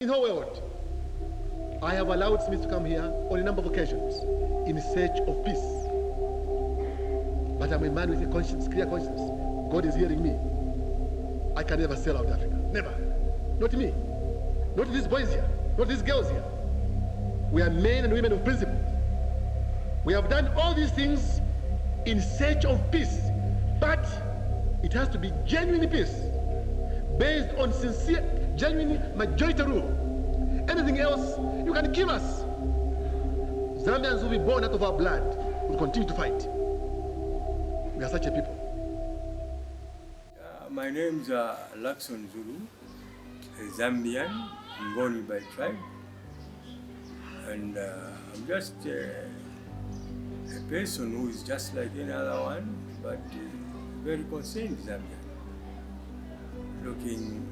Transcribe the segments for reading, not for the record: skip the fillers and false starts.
In the whole world, I have allowed Smith to come here on a number of occasions in search of peace. But I'm a man with a conscience, clear conscience. God is hearing me. I can never sell out Africa. Never. Not me. Not these boys here. Not these girls here. We are men and women of principle. We have done all these things in search of peace. But it has to be genuine peace, based on sincere, genuine majority rule. Anything else, you can kill us. Zambians will be born out of our blood, will continue to fight. We are such a people. My name is Lakson Zulu, a Zambian, Ngoni by tribe. And I'm just a person who is just like any other one, but very concerned Zambian, looking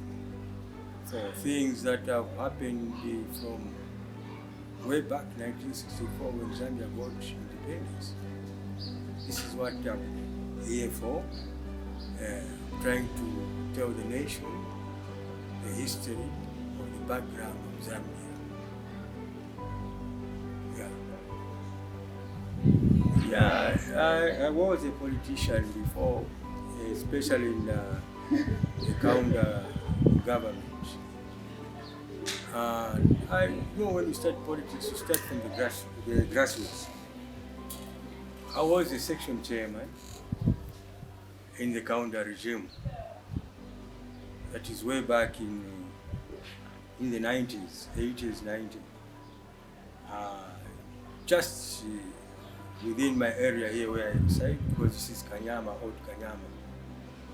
for things that have happened from way back 1964 when Zambia got independence. This is what I'm here for, trying to tell the nation the history or the background of Zambia. I was a politician before, especially in the counter government. I know when you start politics, you start from the grassroots. I was a section chairman in the counter regime. That is way back in the 90s, 80s, 90s. Just within my area here where I reside, because this is Kanyama, Old Kanyama,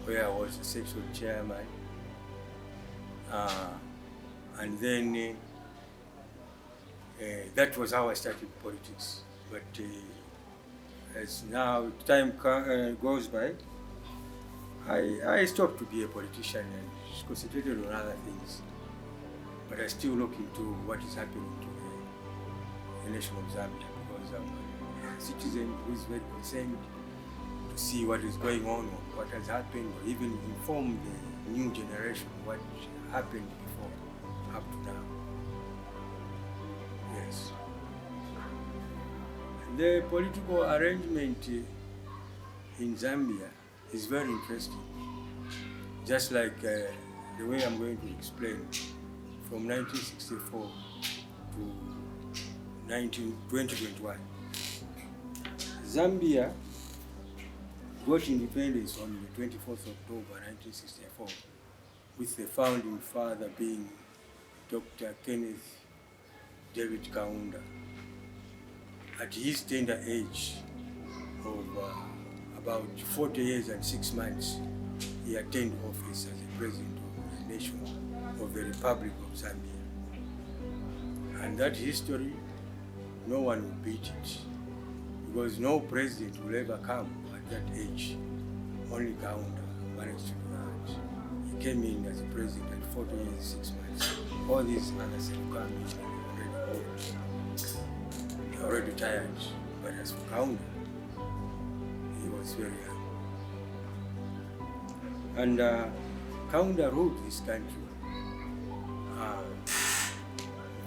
where I was a section chairman. And then that was how I started politics. But as now time goes by, I stopped to be a politician and concentrated on other things. But I still look into what is happening to the nation of Zambia, because I'm a citizen who is very concerned to see what is going on, or what has happened, or even inform the new generation what happened before up to now. Yes. The political arrangement in Zambia is very interesting. Just like the way I'm going to explain, from 1964 to 2021. Zambia got independence on the 24th of October 1964, with the founding father being Dr. Kenneth David Kaunda. At his tender age of about 40 years and 6 months, he attained office as the president of the nation of the Republic of Zambia. And that history, no one will beat it, because no president will ever come at that age. Only Kaunda managed to do that. He came in as a president at 40 years, 6 months. All these others have come in already old. They're already tired. But as for Kaunda, he was very young. And Kaunda ruled this country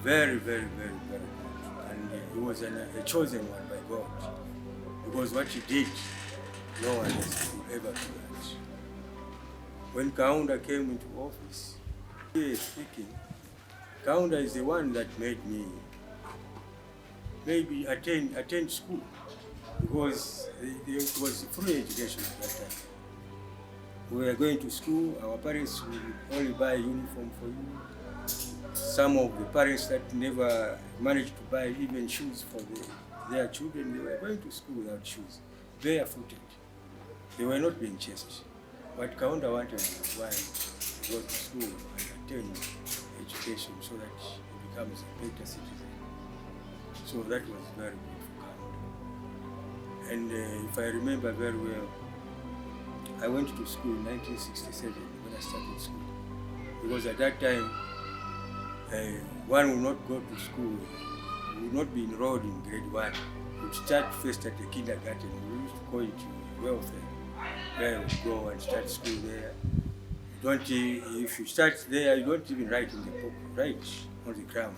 very, very, very, very good. And he was a chosen one by God. Because what he did, no one else could ever do that. When Kaunda came into office, speaking, Kaunda is the one that made me maybe attend school, because it was free education at that time. We were going to school, our parents would only buy uniform for you. Some of the parents that never managed to buy even shoes for their children, they were going to school without shoes, barefooted. They were not being chased. But Kaunda wanted one to go to school and attend education so that he becomes a better citizen. So that was very good for Kaunda. And if I remember very well, I went to school in 1967 when I started school. Because at that time, one would not go to school, would not be enrolled in grade 1. Would start first at the kindergarten. We used to call it welfare. Where you go and start school there. If you start there, you don't even write in the book, right? on the ground.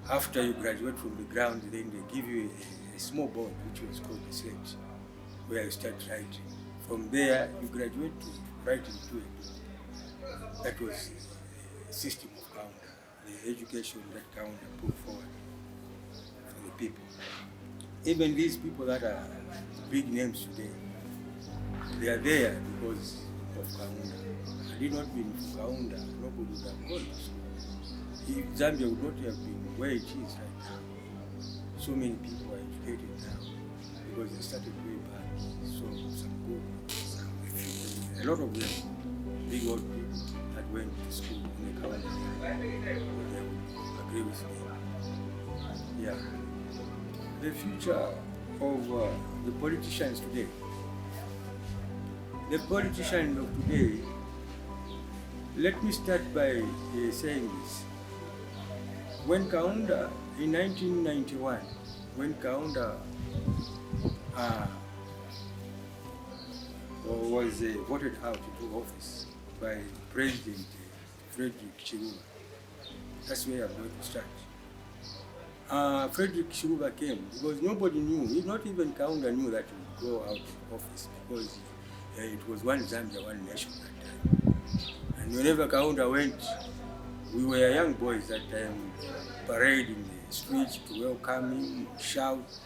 After you graduate from the ground, then they give you a small board, which was called a slate, where you start writing. From there, you graduate to writing to it. That was a system of counter, the education that counter put forward for the people. Even these people that are big names today, they are there because of Kaunda. Had it not been for Kaunda, nobody would have gone to school. If Zambia would not have been where it is right now. So many people are educated now because they started way back. So some good, some a lot of them, big old people that went to school in the Kaunda, they would agree with me. Yeah. The future of the politicians today. The politicians of today, let me start by saying this. When Kaunda, in 1991, when Kaunda was voted out into office by President Frederick Chiluba, that's where I'm going to start. Frederick Chiluba came because nobody knew, not even Kaunda knew that he would go out of office because it was one Zambia, one nation that time. And whenever Kaunda went, we were young boys that time, parade in the streets to welcome him, shout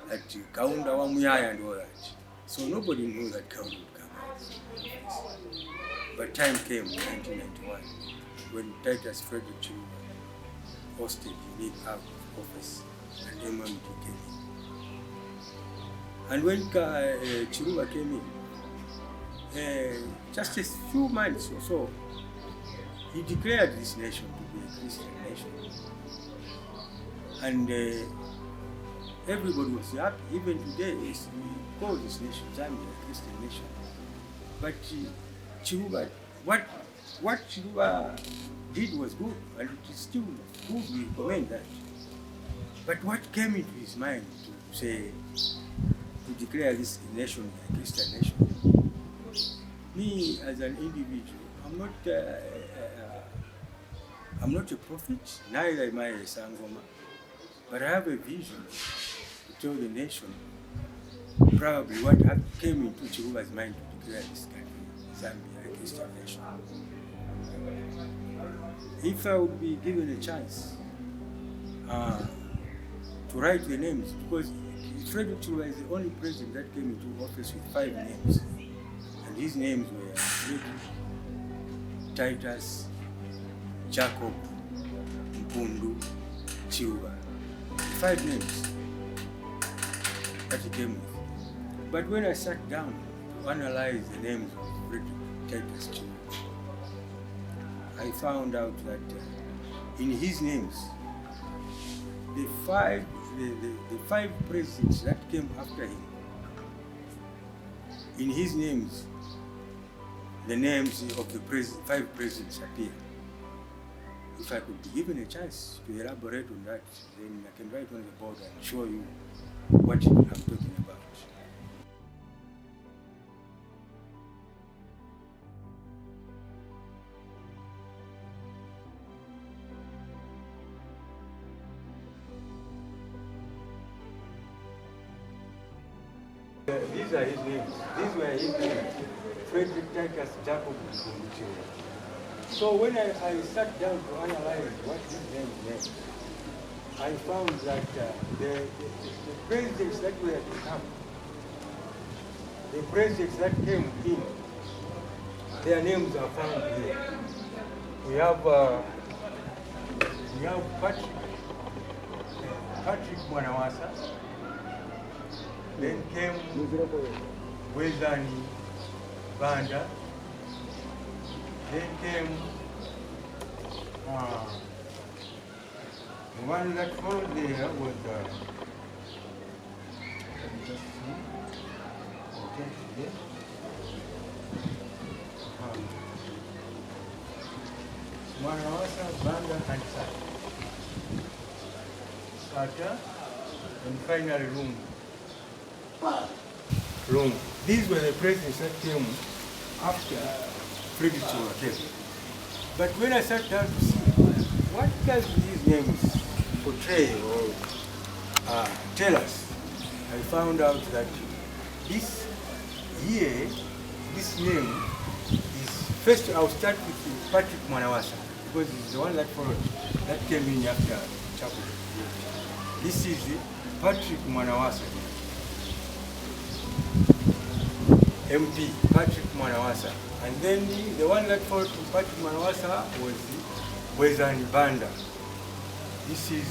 that Kaunda Wamuyaya and all that. So nobody knew that Kaunda would come out. But time came in 1991 when Titus Frederick Chiluba hosted Unique out of office and MMD came in. And when Chiluba came in, just a few months or so, he declared this nation to be a Christian nation. And everybody was happy. Even today, we call this nation Zambia a Christian nation. But Chiluba, what Chiluba did was good, and it is still good, we commend that. But what came into his mind to say, to declare this nation a Christian nation? Me, as an individual, I'm not a prophet, neither am I a Sangoma, but I have a vision to tell the nation probably what came into Chiluba's mind to declare this country, Zambia, a Christian nation. If I would be given a chance to write the names, because Frederick Chiluba is the only president that came into office with 5 names, and his names were Frederick, Titus, Jacob, Mpundu, Chiluba. 5 names that he came with. But when I sat down to analyze the names of Frederick, Titus, Chiluba, I found out that in his names, the five presidents that came after him, in his names, the names of the 5 presidents appear. If I could be given a chance to elaborate on that, then I can write on the board and show you what I'm talking about. These are his names. These were his names. Frederick, Titus, Jacob, and Chiluba. So when I sat down to analyze what these names meant, I found that the presidents that were to come, the presidents that came in, their names are found here. We have Patrick Mwanawasa. Then came Wezani Banda. Then came the one that followed there was Mwanawasa, Banda, and Sata, and finally Lungu. These were the presidents that came after Frederick Chiluba came. But when I sat down to see what does these names portray or tell us? I found out that this here, this name is, first I'll start with Patrick Mwanawasa, because it's the one that followed, that came in after Chapel. This is Patrick Mwanawasa, MP, Patrick Mwanawasa. And then the one that followed Patrick Mwanawasa was Bwezani Banda. This is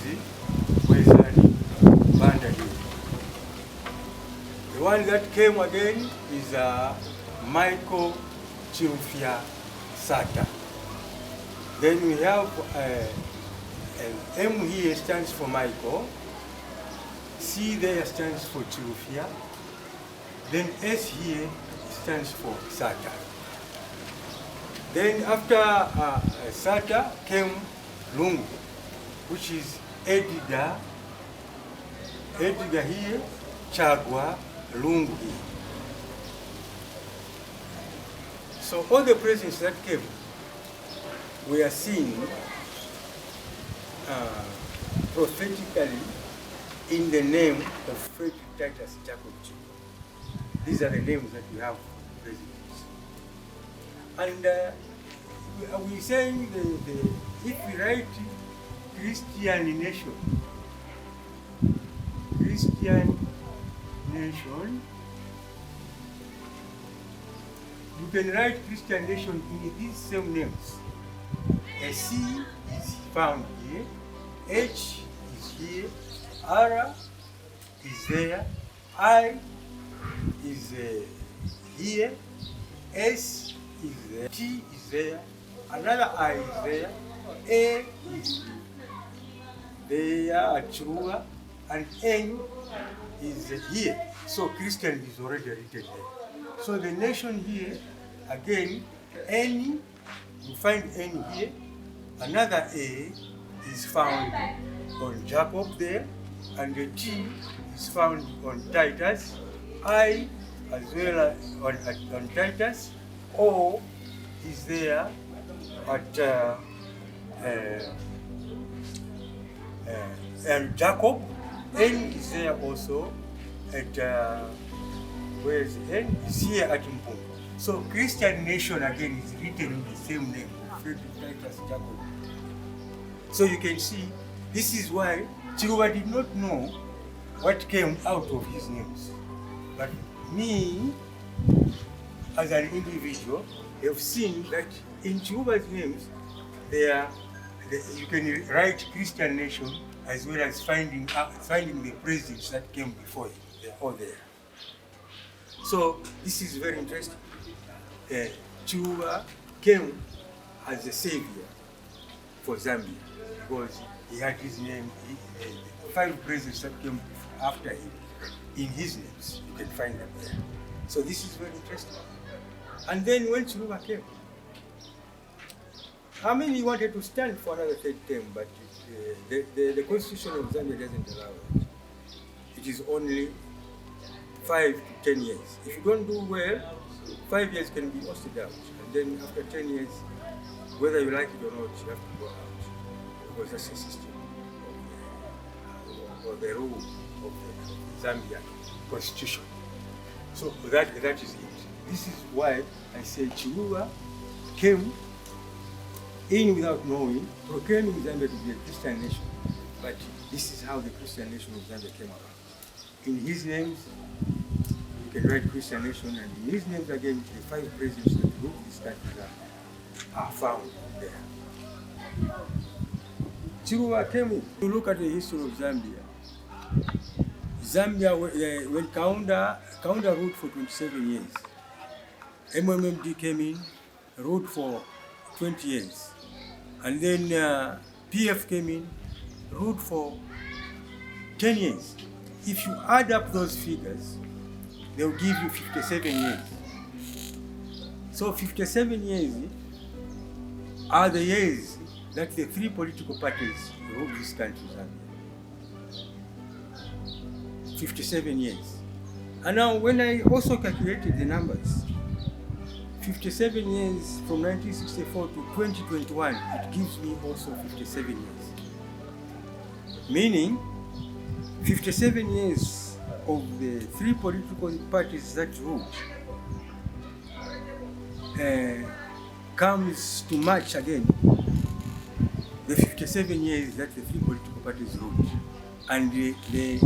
Bwezani Banda here. The one that came again is Michael Chirufya Sata. Then we have M here stands for Michael, C there stands for Chirufya, then S here stands for Sata. Then after Sata came Lungu, which is Edgar here, Chagwa, Lungu here. So all the presidents that came, we are seen prophetically in the name of Frederick Titus Jacob Chirufya. These are the names that we have for presidents. And we saying if we write Christian nation, you can write Christian nation in these same names. A C is found here, H is here, R is there, I is here, S is there, T is there, another I is there, A is there at Chirua, and N is here. So Christian is already written there. So the nation here, again, N, you find N here, another A is found on Jacob there, and the T is found on Titus, I as well as on Titus, O is there at and Jacob, N is there also at where is N? Is here at Mpunga. So Christian nation again is written in the same name, Frederick Titus Jacob. So you can see, this is why Chirufya did not know what came out of his names. But me, as an individual, have seen that in Chirufya's names, you can write Christian nation as well as finding the presidents that came before him. They're all there. So this is very interesting. Chirufya came as a savior for Zambia because he had his name, 5 presidents that came after him, in his names. You can find them there. So this is very interesting. And then when Chirufya came, I mean, he wanted to stand for another 3rd term, but the constitution of Zambia doesn't allow it. It is only 5 to 10 years. If you don't do well, 5 years can be hosted out. And then after 10 years, whether you like it or not, you have to go out. Because that's the system or the rule of the Zambian constitution. So that is it. This is why I say Chirufya came in without knowing, proclaiming Zambia to be a Christian nation. But this is how the Christian nation of Zambia came about. In his names, you can write Christian nation, and in his names again, the 5 presidents that ruled this country are found there. Chirufya came in. To look at the history of Zambia, when Kaunda ruled for 27 years, MMMD came in, ruled for 20 years. And then PF came in, ruled for 10 years. If you add up those figures, they'll give you 57 years. So 57 years are the years that the 3 political parties ruled this country, Zambia. 57 years. And now when I also calculated the numbers, 57 years from 1964 to 2021, it gives me also 57 years. Meaning, 57 years of the three political parties that ruled comes to match again the 57 years that the three political parties ruled. And the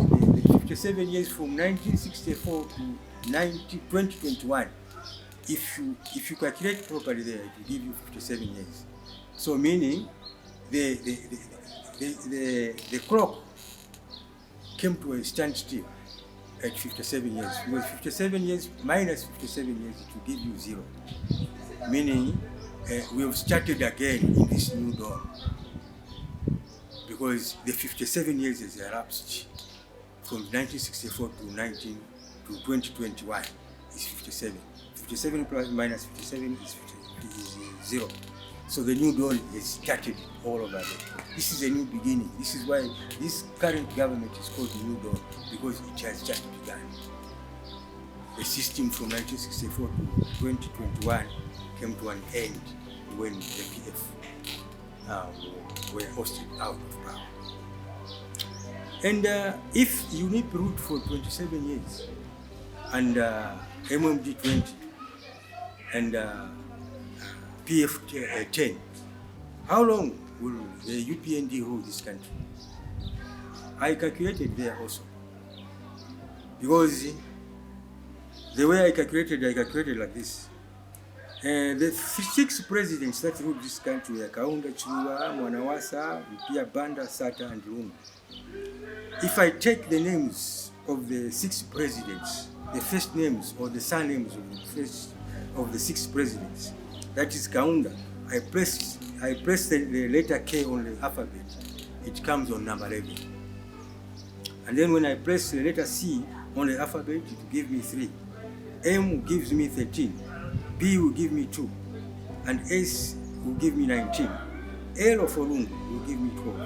57 years from 1964 to 2021, if you calculate properly there, it will give you 57 years. So meaning the clock came to a standstill at 57 years. Because 57 years minus 57 years, it will give you 0. Meaning we have started again in this new dawn. Because the 57 years has elapsed from 1964 to 2021 is 57. 57 plus minus 57 is 0. So the new dawn has started all over again. This is a new beginning. This is why this current government is called the new dawn, because it has just begun. The system from 1964 to 2021 came to an end when the PF were hosted out of power. And if UNIP ruled for 27 years, and MMD 20, and PF 10, how long will the UPND rule this country? I calculated there also. Because the way I calculated like this. The 6 presidents that ruled this country are Kaunda, Chiluba, Mwanawasa, Mpia Banda, Sata, and Lungu. If I take the names of the 6 presidents, the first names or the surnames of the 6 presidents, that is Kaunda, I press the letter K on the alphabet, it comes on number 11. And then when I press the letter C on the alphabet, it will give me 3. M gives me 13. B will give me 2, and S will give me 19. L of Olungu will give me 12.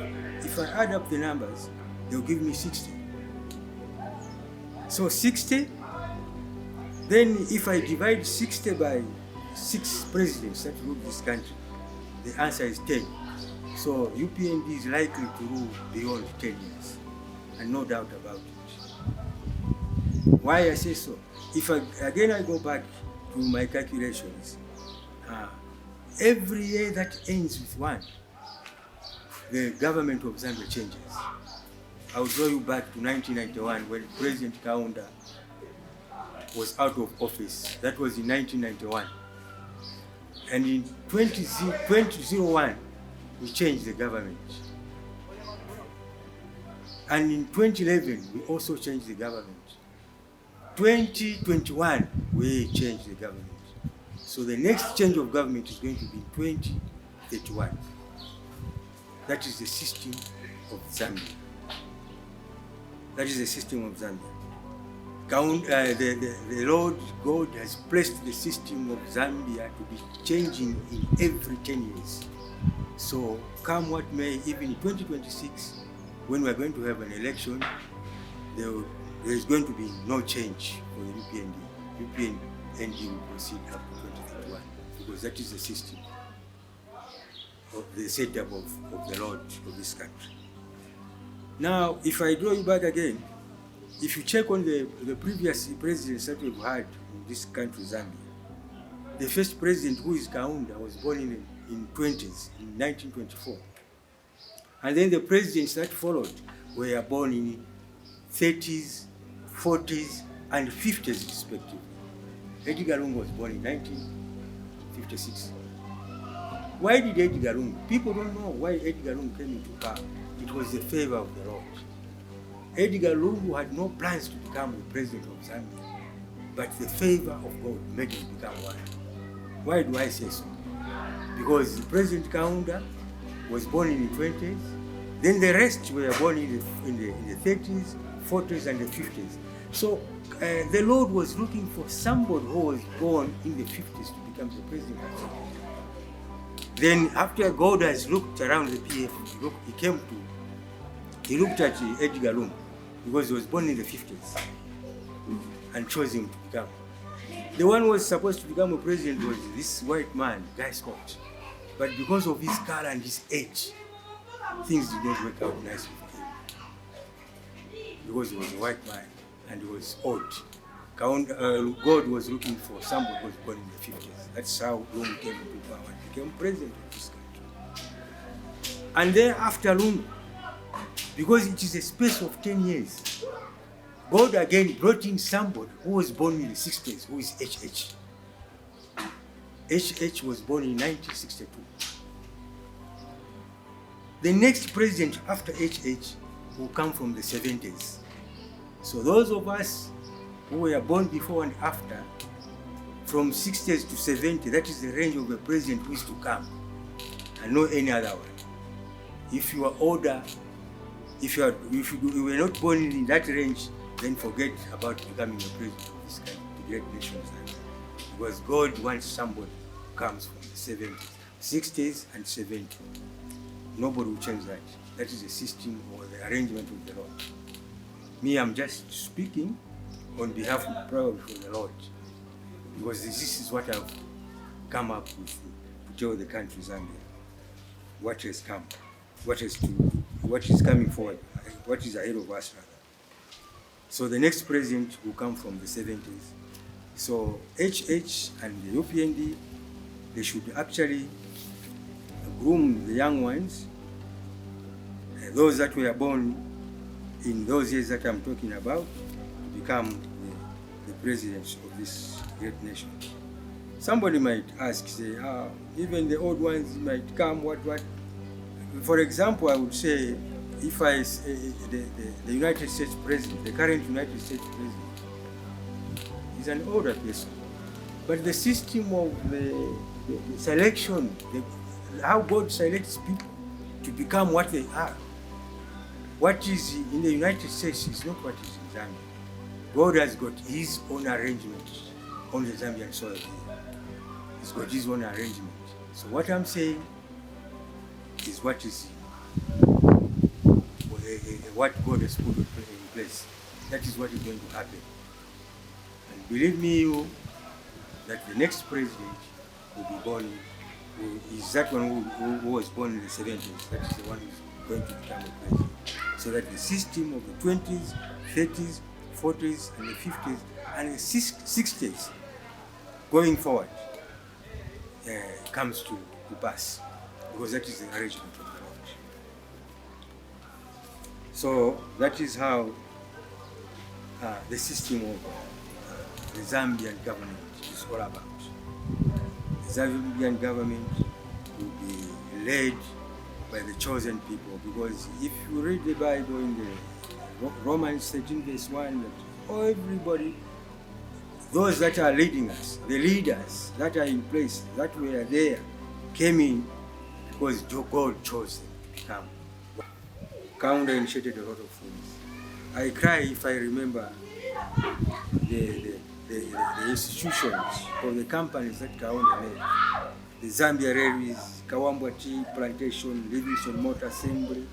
If I add up the numbers, they'll give me 60. So 60, then if I divide 60 by 6 presidents that ruled this country, the answer is 10. So UPND is likely to rule beyond 10 years, and no doubt about it. Why I say so? If I go back to my calculations, every year that ends with 1, the government of Zambia changes. I'll draw you back to 1991 when President Kaunda was out of office. That was in 1991. And in 2001, we changed the government. And in 2011, we also changed the government. 2021, we changed the government. So the next change of government is going to be 2031. That is the system of Zambia. That is the system of Zambia. The Lord God has placed the system of Zambia to be changing in every 10 years. So come what may, even in 2026, when we are going to have an election, there is going to be no change for the UPND. UPND will proceed up to 2031, because that is the system of the setup of the Lord of this country. Now, if I draw you back again, if you check on the previous presidents that we've had in this country, Zambia, the first president, who is Kaunda, was born in 20s, in 1924. And then the presidents that followed were born in 30s, 40s, and 50s respectively. Edgar Lungu was born in 1956. Why did Edgar Lungu? People don't know why Edgar Lungu came into power. It was the favor of the Lord. Edgar Lungu had no plans to become the president of Zambia, but the favor of God made him become one. Why do I say so? Because President Kaunda was born in the 20s, then the rest were born in the 30s, 40s, and the 50s. So the Lord was looking for somebody who was born in the 50s to become the president of Zambia. Then after God has looked around the PF, he looked at Edgar Lungu, because he was born in the 50s, and chose him to become The one who was supposed to become a president was this white man, Guy Scott. But because of his color and his age, things did not work out nicely for him. Because he was a white man and he was old. God was looking for somebody who was born in the 50s. That's how Lungu came into power and became president of this country. And then after Lungu, because it is a space of 10 years, God again brought in somebody who was born in the 60s, who is HH. HH was born in 1962. The next president after HH will come from the 70s. So those of us who were born before and after, from 60s to 70, that is the range of the president who is to come, and no any other one. If you are older, if you were not born in that range, then forget about becoming a president of this country, the great nation. Because God wants somebody who comes from the 70s, 60s and 70s. Nobody will change that. That is the system or the arrangement of the Lord. Me, I'm just speaking on behalf of probably for the Lord, because this is what I've come up with to tell the country Zambia what has come, what is coming forward, what is ahead of us rather. So the next president will come from the 70s. So HH and the UPND, they should actually groom the young ones, those that were born in those years that I'm talking about, to become the presidents of this great nation. Somebody might ask, say, even the old ones might come, what? For example, I would say, if I say the United States president, the current United States president, is an older person, but the system of the selection, how God selects people to become what they are, what is in the United States is not what is in Zambia. God has got his own arrangement on the Zambian soil. He's got his own arrangement. So what I'm saying is what is what God has put in place. That is what is going to happen. And believe me, that the next president will be born, is that one who was born in the 70s. That is the one who is going to become a president. So that the system of the 20s, 30s, 40s, and the 50s, and the 60s going forward comes to pass, because that is the arrangement of the Lord. So that is how the system of the Zambian government is all about. The Zambian government will be led by the chosen people, because if you read the Bible in the Romans 13 verse 1, that everybody, those that are leading us, the leaders that are in place, that were there, came in because God chose them to become. Kaunda initiated a lot of things. I cry if I remember the institutions or the companies that Kaunda made. The Zambia Railways, Kawambwa Tea Plantation, Livingston Motor Assembly,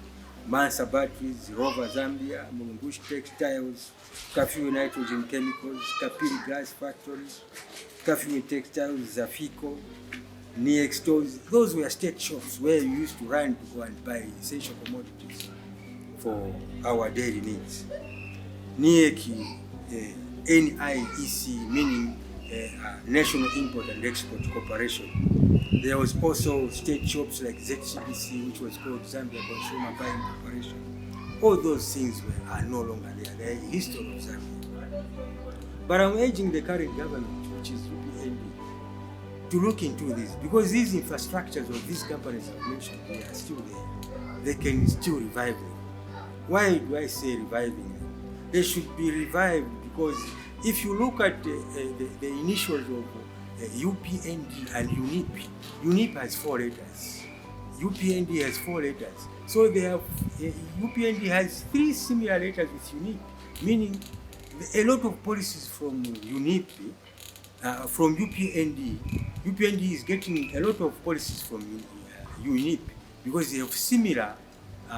Mansa Batteries, Rover Zambia, Mulungushi Textiles, Kafue Nitrogen Chemicals, Kapiri Glass Factories, Kafue Textiles, Zafico, Niex Stores. Those were state shops where you used to run to go and buy essential commodities for our daily needs. NIEC, NIEC, meaning National Import and Export Corporation. There was also state shops like ZCBC, which was called Zambia Consumer Buying Corporation. All those things are no longer there. They are the history of Zambia. But I'm urging the current government, which is UPND, to look into this, because these infrastructures of these companies I've mentioned here are still there. They can still revive them. Why do I say reviving them? They should be revived because if you look at the initials of UPND and UNIP, UNIP has 4 letters. UPND has 4 letters. So they have UPND has 3 similar letters with UNIP, meaning a lot of policies from UNIP, from UPND. UPND is getting a lot of policies from UNIP because they have similar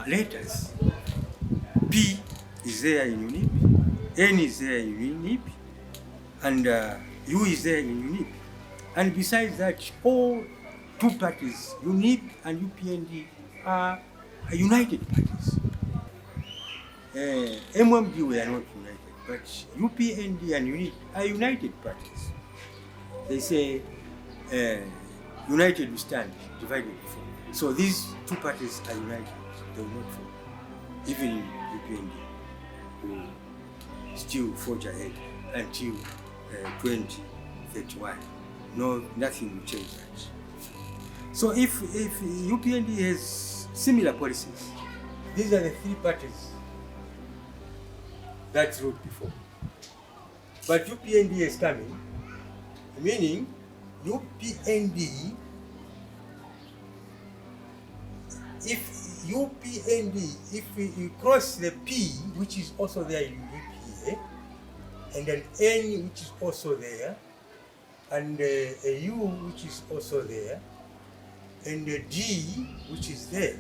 letters. P is there in UNIP, N is there in UNIP, and U is there in UNIP. And besides that, all two parties, UNIP and UPND, are united parties. MMD were not united, but UPND and UNIP are united parties. They say, united we stand, divided we fall. So these two parties are united, they will not fall. Even UPND will still forge ahead until 2031. No, nothing will change that. So if UPND has similar policies, these are the three parties that ruled before. But UPND is coming, meaning UPND, if we cross the P, which is also there in UPA, and an N, which is also there, and a U, which is also there, and a D, which is there,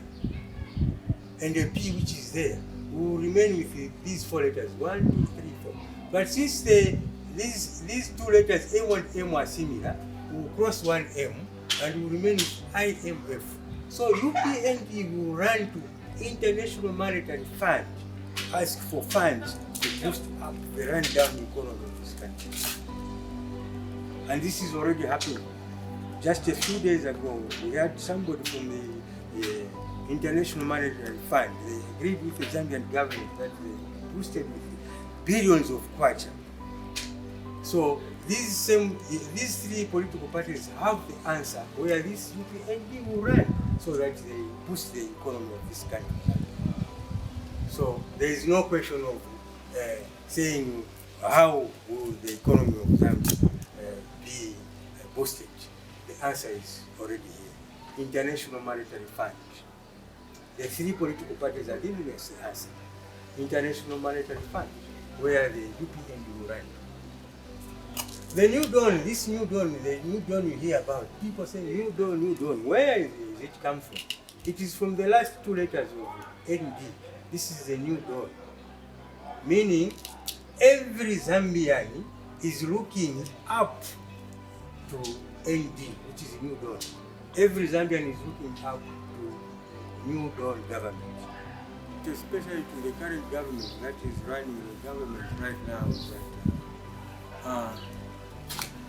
and a P, which is there, we will remain with these four letters, 1, 2, 3, 4. But since these two letters, A and M, are similar, we will cross one M, and we will remain with IMF. So UPND will run to International Monetary Fund, ask for funds to boost up the run-down economy of this country. And this is already happening. Just a few days ago, we had somebody from the International Monetary Fund. They agreed with the Zambian government that they boosted with billions of kwacha. So these three political parties have the answer where this UPND will run so that they boost the economy of this country. So there is no question of saying how will the economy of Zambia be boosted. The answer is already here. International Monetary Fund. The three political parties are giving us the answer. International Monetary Fund, where the UPND will run. The new dawn, this new dawn, the new dawn you hear about, people say new dawn, where is it come from? It is from the last two letters of ND. This is the new dawn. Meaning, every Zambian is looking up to ND, which is new dawn. Every Zambian is looking up to new dawn government. Especially to the current government that is running the government right now.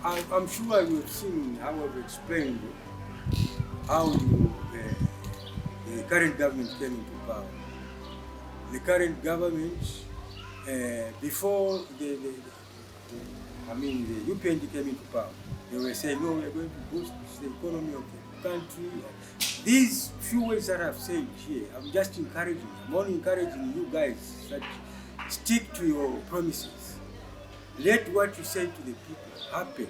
I'm sure you've seen how I've explained how the current government came into power. The current government, before the UPND came into power, they were saying, no, we are going to boost the economy of the country. These few words that I've said here, I'm just encouraging, I'm only encouraging you guys that stick to your promises. Let what you say to the people happen.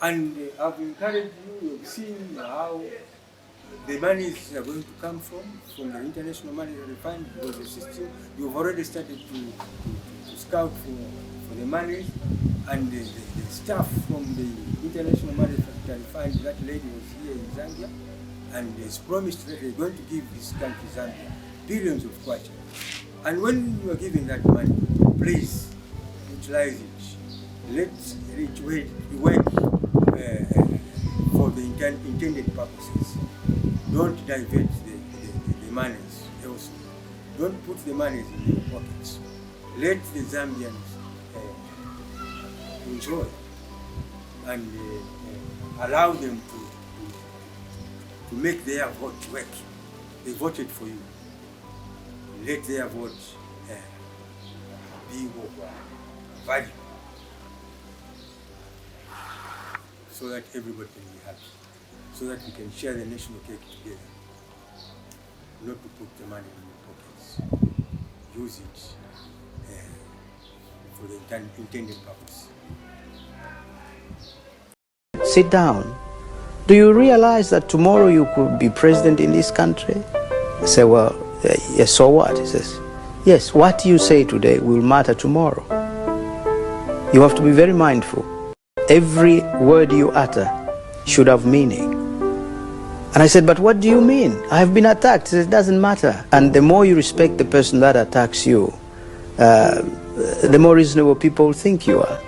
And I've encouraged you, you've seen how the monies are going to come from the International Monetary Fund, because the system, you've already started to scout for the monies, and the staff from the International Monetary Fund, that lady was here in Zambia, and has promised that they're going to give this country, Zambia, billions of kwacha. And when you are giving that money, please utilize it. Let it work for the intended purposes. Don't divert the monies elsewhere. Don't put the monies in your pockets. Let the Zambians enjoy and allow them to make their vote work. They voted for you. Let their vote be of value, so that everybody can be happy, so that we can share the national cake together. Not to put the money in your pockets. Use it for the intended purpose. Sit down. Do you realize that tomorrow you could be president in this country? I say, well, yes, so what? He says, yes, what you say today will matter tomorrow. You have to be very mindful. Every word you utter should have meaning. And I said, but what do you mean? I have been attacked. He said, it doesn't matter. And the more you respect the person that attacks you, the more reasonable people think you are.